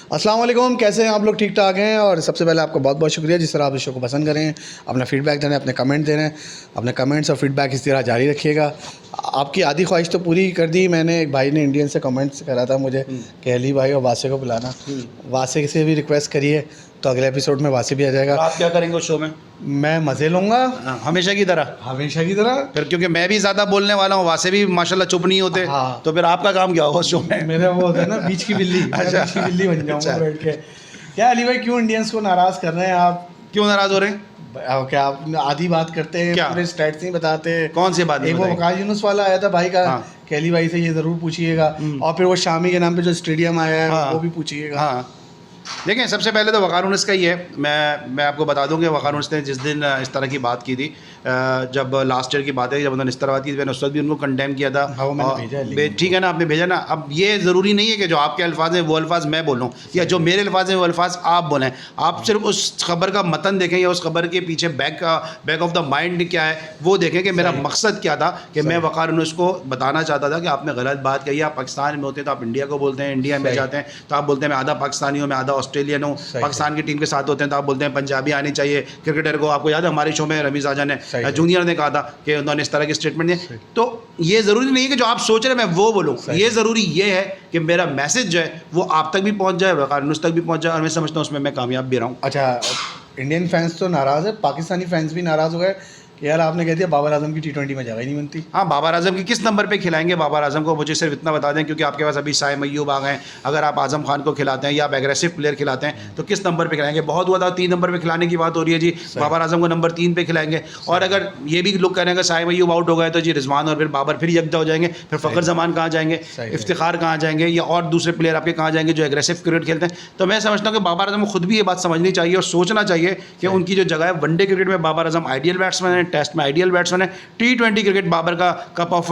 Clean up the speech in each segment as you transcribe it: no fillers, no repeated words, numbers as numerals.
अस्सलाम वालेकुम, कैसे हैं आप लोग? ठीक ठाक हैं। और सबसे पहले आपका बहुत बहुत शुक्रिया जिस तरह आप इस शो को पसंद करें, अपना फ़ीडबैक दे रहे हैं, अपने कमेंट दे रहे हैं। अपने कमेंट्स और फ़ीडबैक इस तरह जारी रखिएगा। आपकी आधी ख्वाहिश तो पूरी कर दी मैंने। एक भाई ने इंडियन से कमेंट्स करा था मुझे कि अली भाई और वासे को बुलाना। वासे से भी रिक्वेस्ट करिए तो अगले एपिसोड में वासे भी आ जाएगा। आप क्या करेंगे उस शो में? मैं मज़े लूँगा हमेशा की तरह। हमेशा की तरह। फिर क्योंकि मैं भी ज़्यादा बोलने वाला हूँ, वासे भी माशाल्लाह चुप नहीं होते। हाँ। तो फिर आपका काम क्या होगा उस शो में? मेरा वो होता है ना बीच की बिल्ली। अच्छा। बीच की बिल्ली बन जाऊँगा अच्छा। बैठ के। क्या अली भाई, क्यों इंडियंस को नाराज़ कर रहे हैं आप? क्यों नाराज़ हो रहे हैं? क्या आप आधी बात करते हैं, क्या? पूरे स्टैट्स नहीं बताते? कौन सी बात? एक वो वकास यूनुस वाला आया था भाई का, हाँ। कि अली भाई से ये ज़रूर पूछिएगा। और फिर वो शामी के नाम पे जो स्टेडियम आया है हाँ। वो भी पूछिएगा। हाँ, देखें, सबसे पहले तो वक़ार यूनुस का ही है। मैं आपको बता दूं कि वक़ार यूनुस ने जिस दिन इस तरह की बात की थी, जब लास्ट ईयर की बात है, जब उन्होंने इस तरह बात की थी, मैंने उस वक्त भी उनको कंडेम किया था। हाँ, वो मैंने भेजा है लिंक। ठीक है ना, आपने भेजा ना। अब ये ज़रूरी नहीं है कि जो आपके अल्फाज हैं वो अल्फाज मैं बोलूँ, या जो मेरे अल्फाज हैं वो अल्फाज आप बोलें। आप सिर्फ उस खबर का मतन देखें, या उस खबर के पीछे बैक ऑफ द माइंड क्या है वो देखें कि मेरा मकसद क्या था। कि मैं वक़ार यूनुस को बताना चाहता था कि आपने गलत बात कही है। आप पाकिस्तान में होते हैं तो आप इंडिया को बोलते हैं, इंडिया में जाते हैं तो आप बोलते हैं मैं आधा पाकिस्तानी हूँ, मैं आधा ऑस्ट्रेलियन हूँ। पाकिस्तान की टीम के साथ होते हैं तो आप बोलते हैं पंजाबी आनी चाहिए क्रिकेटर को। आपको याद है हमारे शो में रमीज़ आजा ने, जूनियर ने कहा था कि उन्होंने इस तरह की स्टेटमेंट दिए। तो ये ज़रूरी नहीं है कि जो आप सोच रहे हैं मैं वो बोलूँ। ये ज़रूरी ये है कि मेरा मैसेज जो है वो आप तक भी पहुँच जाए, वक़ार यूनुस तक भी पहुँच जाए, और मैं समझता हूँ उसमें मैं कामयाब भी रहा हूँ। अच्छा, इंडियन फैंस तो नाराज़ है, पाकिस्तानी फैंस भी नाराज़ हो गए कि यार आपने कह दिया बाबर आजम की T20 में जगह ही नहीं बनती। हाँ, बाबर आजम की किस नंबर पे खिलाएंगे बाबर आजम को? मुझे सिर्फ इतना बता दें, क्योंकि आपके पास अभी साइम अय्यूब आ गए। अगर आप आजम खान को खिलाते हैं या आप एग्रेसिव प्लेयर खिलाते हैं तो किस नंबर पे खिलाएंगे? बहुत हुआ था 3 नंबर पे खिलाने की बात हो रही है जी, बाबर आजम को नंबर 3 पे खिलाएंगे। और अगर ये भी लोग कह रहे हैं कि साइम अय्यूब आउट हो गए तो जी रिजवान और फिर बाबर फिर यकजा हो जाएंगे। फिर फ़खर जमान कहाँ जाएंगे, इफ्तिखार कहाँ जाएंगे, या और दूसरे प्लेयर आपके कहाँ जाएंगे जो एग्रेसिव क्रिकेट खेलते हैं? तो मैं समझता हूँ कि बाबर आजम को खुद भी ये बात समझनी चाहिए और सोचना चाहिए कि उनकी जो जगह है वनडे क्रिकेट में बाबर आजम आइडियल बैट्समैन है, टेस्ट में आइडियल बैट्समैन है। T20 क्रिकेट बाबर का कप ऑफ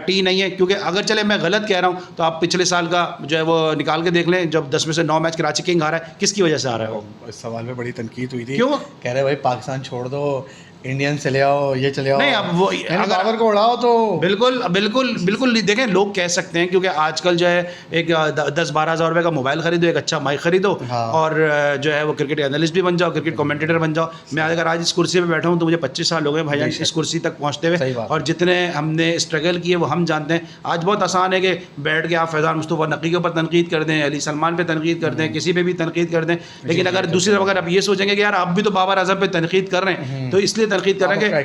टी नहीं है। क्योंकि अगर चले मैं गलत कह रहा हूँ तो आप पिछले साल का जो है वो निकाल के देख लें, जब 10 में से 9 मैच कराची किंग हारा है, किसकी वजह से आ रहा है वो? इस सवाल पे बड़ी तनकीद हुई थी। क्यों? कह रहे भाई पाकिस्तान छोड़ दो, इंडियन चले आओ, ये चले आओ। नहीं, अब वो अगर बाबर को उड़ाओ तो बिल्कुल बिल्कुल बिल्कुल देखें, लोग कह सकते हैं क्योंकि आजकल जो है एक 10-12 हज़ार रुपये का मोबाइल खरीदो, एक अच्छा माइक खरीदो, हाँ। और जो है वो क्रिकेट एनालिस्ट भी बन जाओ, क्रिकेट कमेंटेटर बन जाओ। मैं अगर आज इस कुर्सी पे बैठा हूँ तो मुझे 25 साल हो गए भाईजान इस कुर्सी तक पहुँचते हुए, और जितने हमने स्ट्रगल किए वो हम जानते हैं। आज बहुत आसान है कि बैठ के आप फैज़ान मुस्तफ़ा नक़वी के ऊपर तनकीद कर दें, अली सलमान पे तनकीद कर दें, किसी पे भी तनकीद कर दें। लेकिन अगर दूसरी तरफ अगर आप ये सोचेंगे कि यार आप भी तो बाबर आजम पे तनकीद कर रहे हैं, तो इसलिए तनकीद कर रहे हैं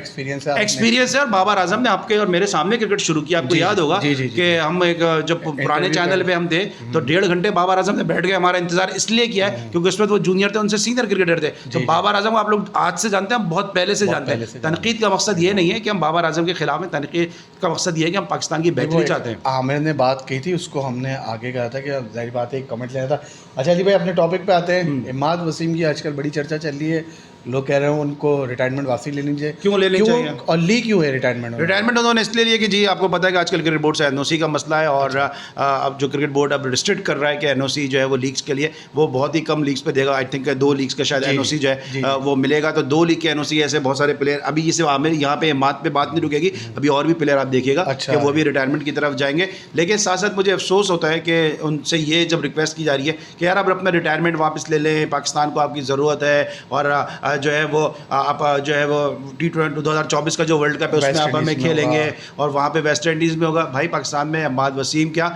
एक्सपीरियंस है। और बाबर आजम ने आपके और मेरे सामने क्रिकेट शुरू किया। आपको याद होगा कि हम एक जब पुराने चैनल पे हम थे तो 1.5 घंटे बाबर आजम ने बैठ के हमारा इंतजार इसलिए किया है क्योंकि उसमें वो जूनियर थे, उनसे सीनियर क्रिकेटर थे। तो बाबर आजम को आप लोग आज से जानते हैं, बहुत पहले से जानते हैं। तनकीद का मकसद ये नहीं है कि हम बाबर आजम के खिलाफ हैं, तनकीद का मकसद ये है कि हम पाकिस्तान की बेहतरी चाहते हैं। आमिर ने बात कही थी, उसको हमने आगे कहा था कि जाहिर बात है एक कमेंट लेना था। अच्छा अली भाई, अपने टॉपिक पे आते हैं। इमाद वसीम की आजकल बड़ी चर्चा चल रही है, लोग कह रहे हैं उनको रिटायरमेंट वापसी लेनी चाहिए। क्यों लेनी चाहिए? और ली क्यों है रिटायरमेंट उन्होंने इसलिए लिए कि जी आपको पता है कि आजकल क्रिकेट बोर्ड से एनओसी का मसला है, और अब जो क्रिकेट बोर्ड अब रिस्ट्रिक्ट कर रहा है कि एनओसी जो है वो लीग्स के लिए वो बहुत ही कम लीग्स पे देगा। आई थिंक 2 लीग्स का शायद एनओसी जो है वो मिलेगा। तो 2 लीग के एनओसी ऐसे बहुत सारे प्लेयर, अभी इसे आमिर यहाँ पे इमाद पे बात नहीं रुकेगी, अभी और भी प्लेयर आप देखिएगा कि वो भी रिटायरमेंट की तरफ जाएंगे। लेकिन साथ साथ मुझे अफसोस होता है कि उनसे ये जब रिक्वेस्ट की जा रही है कि यार आप अपना रिटायरमेंट वापस ले लें, पाकिस्तान को आपकी ज़रूरत है, और जो है वो आप जो है वो T20 2024 का जो वर्ल्ड कप है उसमें आप हमें खेलेंगे और वहाँ पे वेस्ट इंडीज़ में होगा। भाई पाकिस्तान में इमाद वसीम क्या,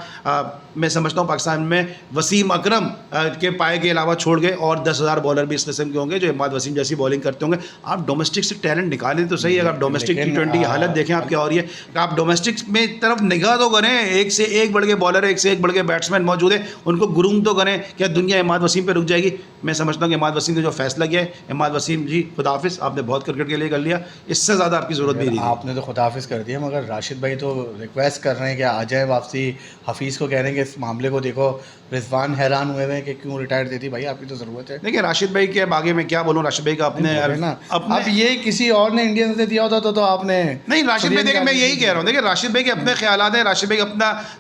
मैं समझता हूँ पाकिस्तान में वसीम अकरम के पाए के अलावा छोड़ गए और 10,000 बॉलर भी इस किस्म के होंगे जो इमाद वसीम जैसी बॉलिंग करते होंगे। आप डोमेस्टिक से टैलेंट निकालें तो सही। अगर आप डोमेस्टिक T20 की हालत देखें आप क्या हो रही है, आप डोमेस्टिक में तरफ निगाह तो करें, एक से एक बढ़ के बॉलर, एक से एक बढ़ के बैट्समैन मौजूद है, उनको ग्रूम तो करें। क्या दुनिया इमाद वसीम पर रुक जाएगी? मैं समझता हूँ कि इमाद वसीम ने जो फैसला किया है, इमाद वसीम जी खुदाफिज, आपने बहुत क्रिकेट के लिए कर लिया, इससे ज़्यादा आपकी ज़रूरत भी नहीं। आपने तो खुदाफिज कर दिया, मगर राशिद भाई तो रिक्वेस्ट कर रहे हैं कि आ जाए वापसी। हफीज़ को कह रहे हैं कि इस मामले को देखो। रिजवान हैरान हुए हैं कि क्यों रिटायर देती, भाई आपकी तो ज़रूरत है। देखिए राशिद भाई के आगे मैं क्या बोलूँ, राशिद भाई का अपने ना अब ये किसी और ने इंडियन से दिया होता तो आपने नहीं। राशिद भाई देखिए मैं यही कह रहा हूँ, देखिए राशिद भाई के अपने ख्यालात हैं, राशिद भाई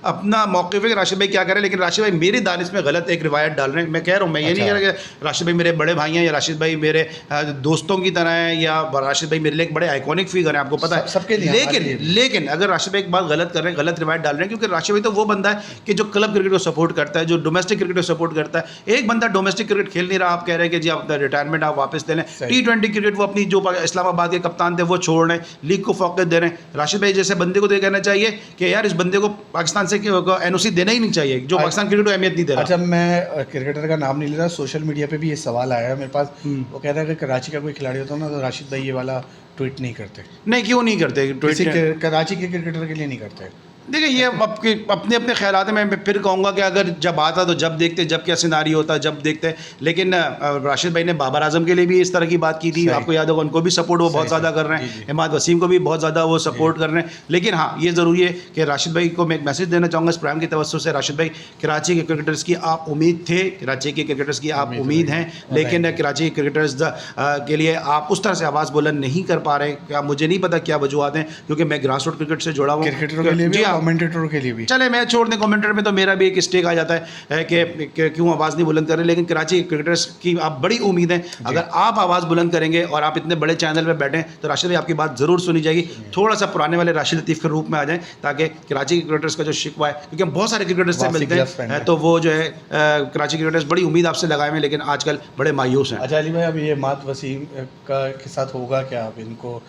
अपना मौक़िफ़ है कि राशिद भाई क्या करें। लेकिन राशिद भाई मेरी दानिश में गलत एक रिवायत डाल रहे हैं। मैं कह रहा हूँ, मैं ये नहीं कह रहा कि राशिद भाई मेरे बड़े भाई हैं या राशिद भाई मेरे दोस्तों की तरह हैं या और राशिद भाई मेरे लिए एक बड़े आइकॉनिक फिगर हैं, आपको पता है सबके लिए, हमारे लिए भी। लेकिन अगर राशिद भाई एक बात गलत कर रहे हैं, गलत रिवायत डाल रहे हैं, क्योंकि राशिद भाई तो वो बंदा है कि जो क्लब क्रिकेट को सपोर्ट करता है, जो डोमेस्टिक क्रिकेट को सपोर्ट करता है। एक बंदा डोमेस्टिक क्रिकेट खेल नहीं रहा, आप कह रहे हैं कि जी आप रिटायरमेंट आप वापस ले लें। T20 क्रिकेट वो अपनी जो इस्लामाबाद के कप्तान थे वो छोड़ रहे हैं, लीग को फोकस दे रहे हैं। राशिद भाई जैसे बंदे को तो ये कहना चाहिए कि यार इस बंदे को पाकिस्तान से NOC देना ही नहीं चाहिए, जो पाकिस्तान क्रिकेट को अहमियत नहीं दे रहा। अच्छा, मैं क्रिकेटर का नाम नहीं ले रहा, सोशल मीडिया पे भी ये सवाल आया है मेरे पास। वो कह रहा है कि कराची का कोई खिलाड़ी होता ना तो राशिद भाई ये वाला ट्वीट नहीं करते। नहीं, क्यों नहीं करते ट्वीट? कराची के क्रिकेटर के लिए नहीं करते। देखिए ये अपने अपने ख्यालात हैं। मैं फिर कहूँगा कि अगर जब आता तो जब देखते, जब क्या सिनारी होता जब देखते। लेकिन राशिद भाई ने बाबर आजम के लिए भी इस तरह की बात की थी, आपको याद होगा, उनको भी सपोर्ट वो बहुत ज़्यादा कर रहे हैं। इमाद वसीम को भी बहुत ज़्यादा वो सपोर्ट कर रहे हैं। लेकिन हाँ, ये ज़रूरी है कि राशिद भाई को मैं एक मैसेज देना चाहूँगा इस प्रोग्राम की तवज्जो से। राशिद भाई, कराची के क्रिकेटर्स की आप उम्मीद थे, कराची के क्रिकेटर्स की आप उम्मीद हैं, लेकिन कराची के क्रिकेटर्स के लिए आप उस तरह से आवाज़ बुलंद नहीं कर पा रहे। क्या मुझे नहीं पता क्या वजूहत हैं, क्योंकि मैं ग्रास रूट क्रिकेट से जुड़ा हुआ हूँ। क्रिकेटरों के लिए भी, कमेंटेटरों के लिए भी। चले मैं छोड़ दें, कमेंटेटर में तो मेरा भी एक स्टेक आ जाता है कि क्यों आवाज़ नहीं बुलंद कर रहे। लेकिन कराची क्रिकेटर्स की आप बड़ी उम्मीद है, अगर आप आवाज़ बुलंद करेंगे और आप इतने बड़े चैनल पे बैठें तो राशिद भाई आपकी बात ज़रूर सुनी जाएगी। थोड़ा सा पुराने वाले राशिद लतीफ़ के रूप में आ जाएं, ताकि कराची क्रिकेटर्स का जो शिकवा है, क्योंकि हम बहुत सारे क्रिकेटर्स से मिलते हैं, तो वो जो है कराची क्रिकेटर्स बड़ी उम्मीद आपसे लगाए हुए हैं, लेकिन आजकल बड़े मायूस हैं। अच्छा अली भाई, अब ये मात वसीम के साथ होगा क्या? अब इनको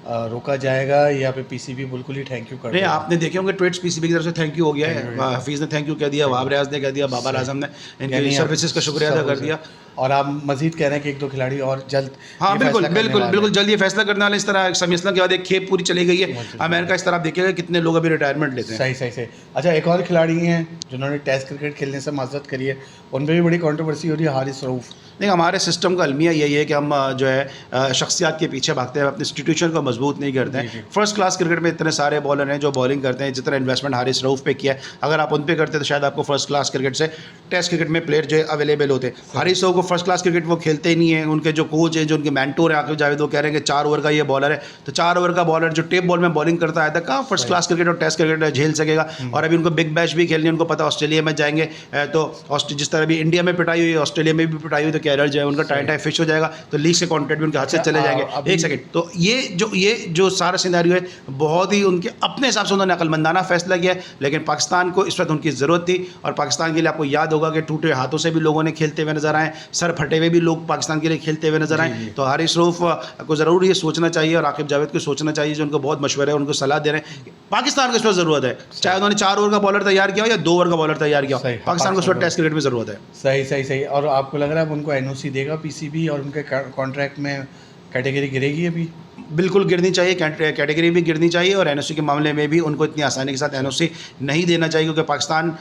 रोका जाएगा या फिर पीसीबी बिल्कुल ही थैंक यू कर नहीं, आपने देखे होंगे ट्वीट्स पीसीबी की तरफ से थैंक यू हो गया है। हफीज़ ने थैंक यू कह दिया, वहाब रियाज ने कह दिया, बाबर आजम ने इनकी सर्विसेज का शुक्रिया अदा कर दिया। और आप मजीद कह रहे हैं कि एक दो खिलाड़ी और जल्द, हाँ बिल्कुल बिल्कुल बिल्कुल जल्द ये फैसला करने वाले। इस तरह समीसला के बाद एक खेप पूरी चली गई है अमेरिका। इस तरह आप देखिएगा कितने लोग अभी रिटायरमेंट लेते हैं। सही। अच्छा, एक और खिलाड़ी हैं जिन्होंने टेस्ट क्रिकेट खेलने से माजरत करी है, उन पर भी बड़ी कंट्रोवर्सी हो रही है, हारिस रऊफ़। नहीं, हमारे सिस्टम का अलमिया यही है कि हम जो है शख्सियात के पीछे भागते हैं, अपने इंस्टीट्यूशन को मजबूत नहीं करते हैं। फर्स्ट क्लास क्रिकेट में इतने सारे बॉलर हैं जो बॉलिंग करते हैं, जितना इन्वेस्टमेंट हारिस रऊफ़ पे किया है, अगर आप उन पे करते तो शायद आपको फर्स्ट क्लास क्रिकेट से टेस्ट क्रिकेट में प्लेयर जो है अवेलेबल होते। हारिस रऊफ़ को फर्स्ट क्लास क्रिकेट वो खेलते ही नहीं है। उनके जो कोच हैं, जो उनके मैंटोर हैं आकिब जावेद, वो कह रहे हैं कि 4 ओवर का ये बॉलर है, तो 4 ओवर का बॉलर जो टेप बॉल में बॉलिंग करता है, कहाँ फर्स्ट क्लास क्रिकेट और टेस्ट क्रिकेट झेल सकेगा। और अभी उनको बिग बैश भी खेलनी है, उनको पता ऑस्ट्रेलिया में जाएंगे तो जिस तरह भी इंडिया में पिटाई हुई, ऑस्ट्रेलिया में भी पिटाई हुई, तो कैरियर जो है उनका टाइम फिश हो जाएगा, तो लीग से कॉन्ट्रैक्ट भी उनके हाथ से चले जाएंगे। एक सेकंड, तो ये जो सारा सिनेरियो है बहुत ही उनके अपने हिसाब से उन्होंने अकलमंदाना फैसला किया है। लेकिन पाकिस्तान को इस वक्त उनकी ज़रूरत थी, और पाकिस्तान के लिए आपको याद होगा कि टूटे हाथों से भी लोगों ने खेलते हुए नजर आए, सर फटे हुए भी लोग पाकिस्तान के लिए खेलते हुए नजर आए। तो हारिस रऊफ़ को ज़रूर ये सोचना चाहिए और आकिब जावेद को सोचना चाहिए, जो उनको बहुत मशवरे है, उनको सलाह दे रहे हैं। पाकिस्तान को इस वक्त ज़रूरत है, चाहे उन्होंने 4 ओवर का बॉलर तैयार किया हो या 2 ओवर का बॉलर तैयार किया हो, पाकिस्तान को इस वक्त टेस्ट क्रिकेट में ज़रूरत है। सही। और आपको लग रहा है उनको NOC देगा पीसीबी और उनके कॉन्ट्रैक्ट में कैटेगरी गिरेगी? अभी बिल्कुल गिरनी चाहिए, कैटेगरी भी गिरनी चाहिए, और NOC के मामले में भी उनको इतनी आसानी के साथ NOC नहीं देना चाहिए, क्योंकि पाकिस्तान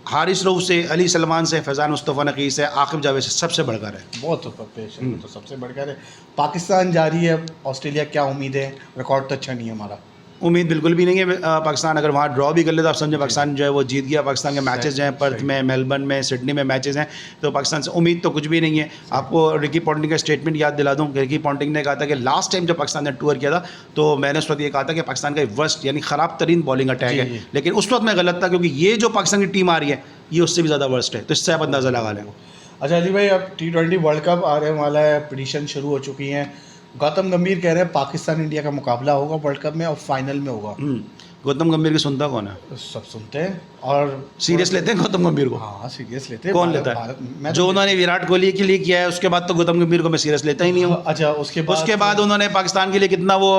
हारिस रऊफ़ से, अली सलमान से, फैज़ान मुस्तफ़ा नक़ी से, आकिब जावेद से सबसे बढ़कर है। बहुत तो सबसे बढ़कर है। पाकिस्तान जा रही है ऑस्ट्रेलिया, क्या उम्मीद है? रिकॉर्ड तो अच्छा नहीं है हमारा। उम्मीद बिल्कुल भी नहीं है। पाकिस्तान अगर वहाँ ड्रॉ भी कर ले तो आप समझे पाकिस्तान जो है वो जीत गया। पाकिस्तान के मैचेस हैं, पर्थ में, मेलबर्न में, सिडनी में मैचेस हैं, तो पाकिस्तान से उम्मीद तो कुछ भी नहीं है। आपको रिकी पॉन्टिंग का स्टेटमेंट याद दिला दूँ। रिकी पॉन्टिंग ने कहा था कि लास्ट टाइम जब पाकिस्तान ने टूर किया था तो मैंने उस वक्त ये कहा था कि पाकिस्तान का वर्स्ट यानी ख़राब तरीन बॉलिंग अटैक है, लेकिन उस वक्त मैं गलत था, क्योंकि ये जो पाकिस्तान की टीम आ रही है ये उससे भी ज़्यादा वर्स्ट है, तो इससे आप अंदाज़ा लगा लें। अच्छा अली भाई, अब T20 वर्ल्ड कप आने वाला है, प्रेडिक्शन शुरू हो चुकी हैं। गौतम गंभीर कह रहे हैं पाकिस्तान इंडिया का मुकाबला होगा वर्ल्ड कप में और फाइनल में होगा। गौतम गंभीर की सुनता कौन है? सब सुनते हैं और सीरियस लेते हैं गौतम गंभीर को। हाँ सीरियस लेते हैं। कौन लेता है? जो उन्होंने विराट कोहली के लिए किया है उसके बाद तो गौतम गंभीर को मैं सीरियस लेता ही नहीं हूँ। अच्छा, उसके बाद उन्होंने पाकिस्तान के लिए कितना वो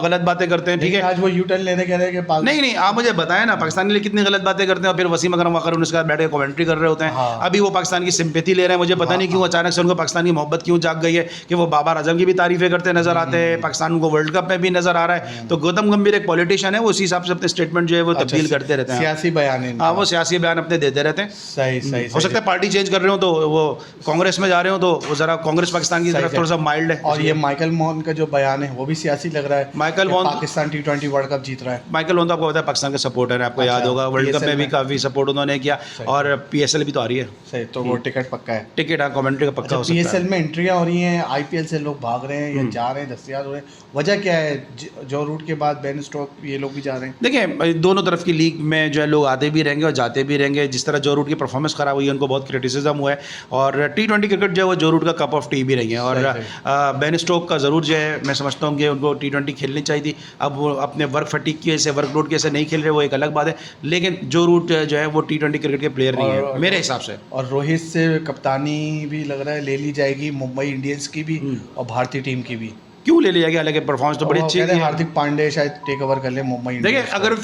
गलत बातें करते हैं। ठीक है, आज वो यू टर्न लेने कह रहे हैं कि नहीं आप मुझे बताएं ना, पाकिस्तान के लिए कितनी गलत बातें करते हैं, और फिर वसीम अकरम वाकर उनके साथ बैठ के कमेंट्री कर रहे होते हैं। अभी वो पाकिस्तान की सिंपैथी ले रहे हैं। मुझे पता नहीं क्यों अचानक से उनको पाकिस्तान की मोहब्बत क्यों जाग गई है कि वो बाबर आजम की भी तारीफें करते नजर आते हैं, पाकिस्तान को वर्ल्ड कप में भी नजर आ रहा है। तो गौतम गंभीर एक पॉलिटिशियन है, वो उसी हिसाब से अपने स्टेटमेंट जो है वो तब्दील करते रहते हैं, सियासी बयान। हाँ, वो सियासी बयान अपने देते रहते हैं। सही हो सकता है पार्टी चेंज कर रहे हो तो वो कांग्रेस में जा रहे हो तो वो जरा कांग्रेस पाकिस्तान की तरफ थोड़ा सा माइल्ड है। और ये माइकल मोहन का जो बयान है वो भी सियासी लग रहा है। Michael Mohan Pakistan T20 world cup जीत रहा है। माइकल मोहन तो आपको पता है पाकिस्तान के सपोर्टर है, आपको याद होगा वर्ल्ड कप में भी काफी सपोर्ट उन्होंने किया, और PSL भी तो आ रही है। सही, तो वो टिकट पक्का है। टिकट हाँ, कमेंट्री का पक्का हो सकता है। PSL में एंट्रियां हो रही हैं, IPL से लोग भाग रहे हैं या जा रहे हैं, दस्तयाब हो रहे हैं, वजह क्या है? जो रूट के बाद बेन स्टोक ये लोग भी जा रहे हैं। देखिए दोनों तरफ की लीग में जो है लोग आते भी रहेंगे और जाते भी रहेंगे। जिस तरह जो रूट की परफॉर्मेंस खराब हुई है उनको बहुत क्रिटिसिज्म हुआ है, और T20 क्रिकेट जो है वो जो रूट का कप ऑफ टी भी रही है। और बेन स्टोक का ज़रूर जो है मैं समझता हूँ कि उनको T20 खेलनी चाहिए थी। अब वो अपने वर्क फटीक की वजह से, वर्कलोड की वजह से नहीं खेल रहे, वो एक अलग बात है, लेकिन जो रूट जो है वो T20 क्रिकेट के प्लेयर नहीं है मेरे हिसाब से। और रोहित से कप्तानी भी लग रहा है ले ली जाएगी, मुंबई इंडियंस की भी और भारतीय टीम की भी। क्यों ले लिया गया? हालांकि परफॉर्मेंस तो बड़ी अच्छी है। हार्दिक पांड्या शायद टेक ओवर कर ले मुंबई इंडियंस। देखिए अगर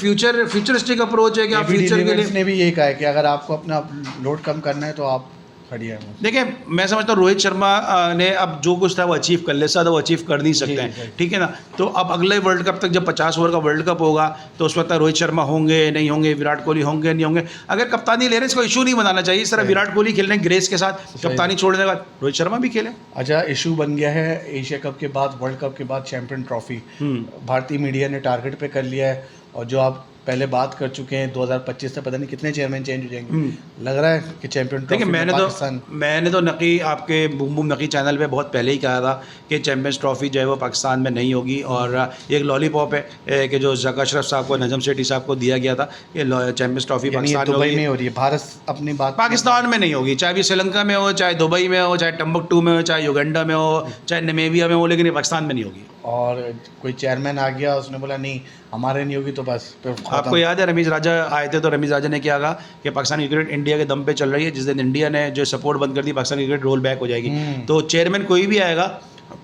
फ्यूचरिस्टिक अप्रोच है कि आप फ्यूचर के लिए, ने भी यही कहा है कि अगर आपको अपना लोड कम करना है तो आप खड़ी है। देखिए मैं समझता हूँ रोहित शर्मा ने अब जो कुछ था वो अचीव कर ले, साथ वो अचीव कर नहीं सकते हैं, ठीक है ना। तो अब अगले वर्ल्ड कप तक जब 50 ओवर का वर्ल्ड कप होगा तो उस वक्त रोहित शर्मा होंगे नहीं होंगे, विराट कोहली होंगे नहीं होंगे। अगर कप्तानी ले रहे हैं इसको इशू नहीं बनाना चाहिए। इस तरह विराट कोहली खेल रहे हैं ग्रेस के साथ, कप्तानी छोड़ने के बाद रोहित शर्मा भी खेले। अच्छा, इशू बन गया है एशिया कप के बाद, वर्ल्ड कप के बाद चैंपियन ट्रॉफी भारतीय मीडिया ने टारगेट पे कर लिया है। और जो आप पहले बात कर चुके हैं 2025 से पता नहीं कितने चेयरमैन चेंज हो जाएंगे। लग रहा है कि चैंपियन ट्रॉफी मैंने तो नकी आपके बूम बूम नकी चैनल पे बहुत पहले ही कहा था कि चैंपियंस ट्रॉफी जो है वो पाकिस्तान में नहीं होगी। और एक लॉलीपॉप है कि जो ज़का अशरफ साहब को, नजम सेठी साहब को दिया गया था कि चैंपियंस ट्रॉफी पाकिस्तान में हो रही है। भारत अपनी बात पाकिस्तान में नहीं होगी, चाहे भी श्रीलंका में हो, चाहे दुबई में हो, चाहे टम्बकटू में हो, चाहे युगांडा में हो, चाहे नमीबिया में हो, लेकिन ये पाकिस्तान में नहीं होगी। और कोई चेयरमैन आ गया, उसने बोला नहीं हमारे नहीं होगी तो बस फिर आपको याद है रमीज़ राजा आए थे तो रमीज़ राजा ने क्या कहा कि पाकिस्तान क्रिकेट इंडिया के दम पे चल रही है, जिस दिन इंडिया ने जो सपोर्ट बंद कर दी पाकिस्तान क्रिकेट रोल बैक हो जाएगी। तो चेयरमैन कोई भी आएगा,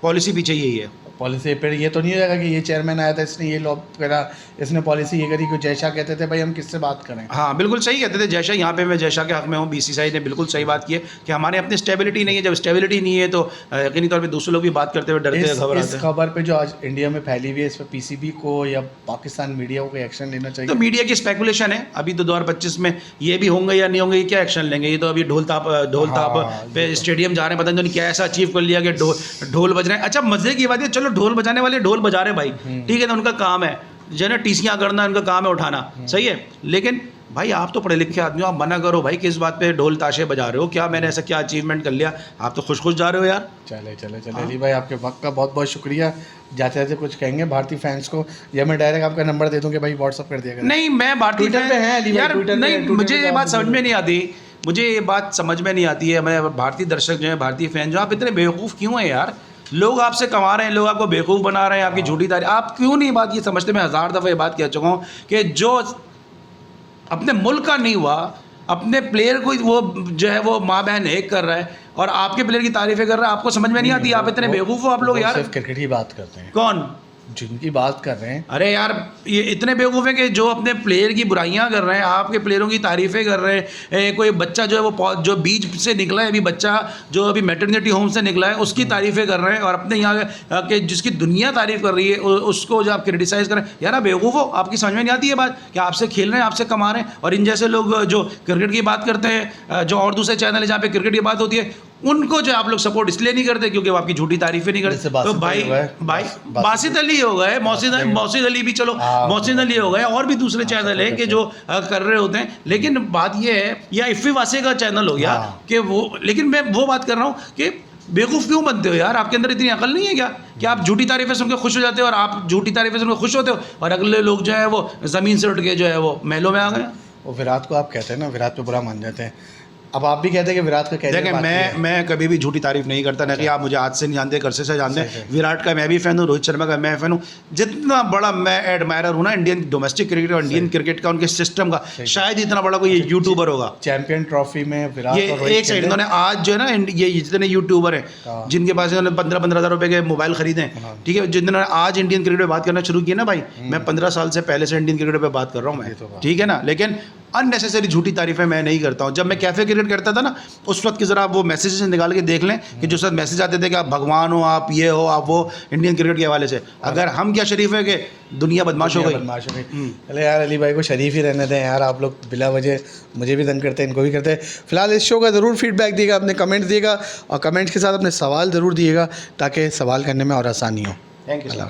पॉलिसी पीछे यही है। पॉलिसी पे ये तो नहीं हो जाएगा कि ये चेयरमैन आया था इसने ये लॉ करा, इसने पॉलिसी ये करी। क्यों जयशाह कहते थे भाई हम किससे बात करें। हाँ बिल्कुल सही कहते थे जयशाह। यहाँ पे मैं जयशाह के हक में हूँ, BCCI ने बिल्कुल सही बात की है कि हमारे अपनी स्टेबिलिटी नहीं है। जब स्टेबिलिटी नहीं है तो यकीनी तौर पे दूसरे लोग भी बात करते हुए डरते हैं, घबराते हैं। इस खबर पे जो आज इंडिया में फैली हुई है, इस पर PCB को या पाकिस्तान मीडिया को एक्शन लेना चाहिए। तो मीडिया की स्पेकुलेशन है, अभी तो 2025 में ये भी होंगे या नहीं होंगे, ये क्या एक्शन लेंगे। ये तो अभी ढोल ताप पे स्टेडियम जा रहे हैं, पता नहीं क्या ऐसा अचीव कर लिया कि ढोल बज रहे हैं। अच्छा मजे की बात है, चलो ढोल बजाने वाले ढोल बजा रहे भाई, ठीक है ना, उनका काम है जो है ना टीसियाँ करना, उनका काम है उठाना, सही है। लेकिन भाई आप तो पढ़े लिखे आदमी हो, आप मना करो भाई कि इस बात पे ढोल ताशे बजा रहे हो, क्या मैंने ऐसा क्या अचीवमेंट कर लिया, आप तो खुश खुश जा रहे हो यार। चले अली भाई आपके वक्त का बहुत बहुत शुक्रिया। जाते जाते कुछ कहेंगे भारतीय फैंस को, या मैं डायरेक्ट आपका नंबर दे दूं कि भाई व्हाट्सअप कर दिया? नहीं, मैं भारतीय ट्विटर पे है अली यार, नहीं मुझे ये बात समझ में नहीं आती, मुझे ये बात समझ में नहीं आती है। मैं भारतीय दर्शक जो है, भारतीय फैन जो, आप इतने बेवकूफ़ क्यों हैं यार। लोग आपसे कमा रहे हैं, लोग आपको बेवकूफ़ बना रहे हैं, आपकी झूठी तारीफ। आप क्यों नहीं बात ये समझते? मैं 1000 दफ़ा ये बात कह चुका हूँ कि जो अपने मुल्क का नहीं हुआ, अपने प्लेयर को वो जो है वो माँ बहन एक कर रहा है और आपके प्लेयर की तारीफें कर रहा है, आपको समझ में नहीं आती। आप इतने बेवकूफ़ हो आप लोग यार। सिर्फ क्रिकेट की बात करते हैं। कौन? जिनकी बात कर रहे हैं। अरे यार ये इतने बेवकूफ़ हैं कि जो अपने प्लेयर की बुराइयां कर रहे हैं, आपके प्लेयरों की तारीफ़ें कर रहे हैं। कोई बच्चा जो है वो जो बीच से निकला है, अभी बच्चा जो अभी मैटरनिटी होम से निकला है, उसकी तारीफ़ें कर रहे हैं, और अपने यहाँ के जिसकी दुनिया तारीफ़ कर रही है उसको जो आप क्रिटिसाइज़ कर रहे हैं। यार आप बेवकूफ़ हो, आपकी समझ में नहीं आती है बात कि आपसे खेल रहे हैं, आपसे कमा रहे हैं। और इन जैसे लोग जो क्रिकेट की बात करते हैं, जो और दूसरे चैनल है जहाँ पे क्रिकेट की बात होती है, उनको जो आप लोग सपोर्ट इसलिए नहीं करते क्योंकि वो आपकी झूठी तारीफें नहीं करते। तो भाई बासित अली हो गए, मौसिद अली भी, चलो मौसिद अली हो गए, और भी दूसरे चैनल है कि जो कर रहे होते हैं। लेकिन बात ये है, या इफ़ी वासे का चैनल हो गया कि वो, लेकिन मैं वो बात कर रहा हूँ कि बेवकूफ़ क्यों बनते हो यार? आपके अंदर इतनी अकल नहीं है क्या कि आप झूठी तारीफें सुनकर खुश हो जाते हो, और आप झूठी तारीफें सुनकर खुश होते हो, और अगले लोग जो है वो ज़मीन से उठ के जो है वो महलों में आ गए। वो विराट को आप कहते हैं ना, विराट पे बुरा मान जाते हैं। अब आप भी कहते हैं कि विराट का कहते हैं। मैं कभी भी झूठी तारीफ नहीं करता, ना कि आप मुझे आज से नहीं जानते, करसे से जानते हैं। विराट का मैं भी फ़ैन हूँ, रोहित शर्मा का मैं फ़ैन हूँ। जितना बड़ा मैं एडमायरर हूँ ना इंडियन डोमेस्टिक क्रिकेट और इंडियन क्रिकेट का, उनके सिस्टम का, शायद इतना बड़ा कोई यूट्यूबर होगा। चैंपियन ट्रॉफी में विराट, ये एक साइड इन्होंने आज जो है ना, ये जितने यूट्यूबर हैं जिनके पास इन्होंने 15-15 हज़ार रुपये के मोबाइल खरीदे, ठीक है, जिन्होंने आज इंडियन क्रिकेट पर बात करना शुरू किया ना भाई, मैं 15 साल से पहले से इंडियन क्रिकेट पर बात कर रहा हूँ मैं, ठीक है ना। लेकिन अननेसेसरी झूठी तारीफें मैं नहीं करता हूँ। जब मैं कैफ़े क्रिकेट करता था ना, उस वक्त की ज़रा वो मैसेजेस निकाल के देख लें कि जो सब मैसेज आते थे कि आप भगवान हो, आप ये हो, आप वो, इंडियन क्रिकेट के हवाले से। अगर हम क्या शरीफ है कि दुनिया बदमाश हो गई। चले यार अली भाई को शरीफ ही रहने दें यार। आप लोग बिला वजह मुझे भी तंग करते हैं, इनको भी करते हैं। फिलहाल इस शो का ज़रूर फीडबैक दिएगा, अपने कमेंट्स दिएगा, और कमेंट्स के साथ अपने सवाल ज़रूर दिएगा ताकि सवाल करने में और आसानी हो। Thank you.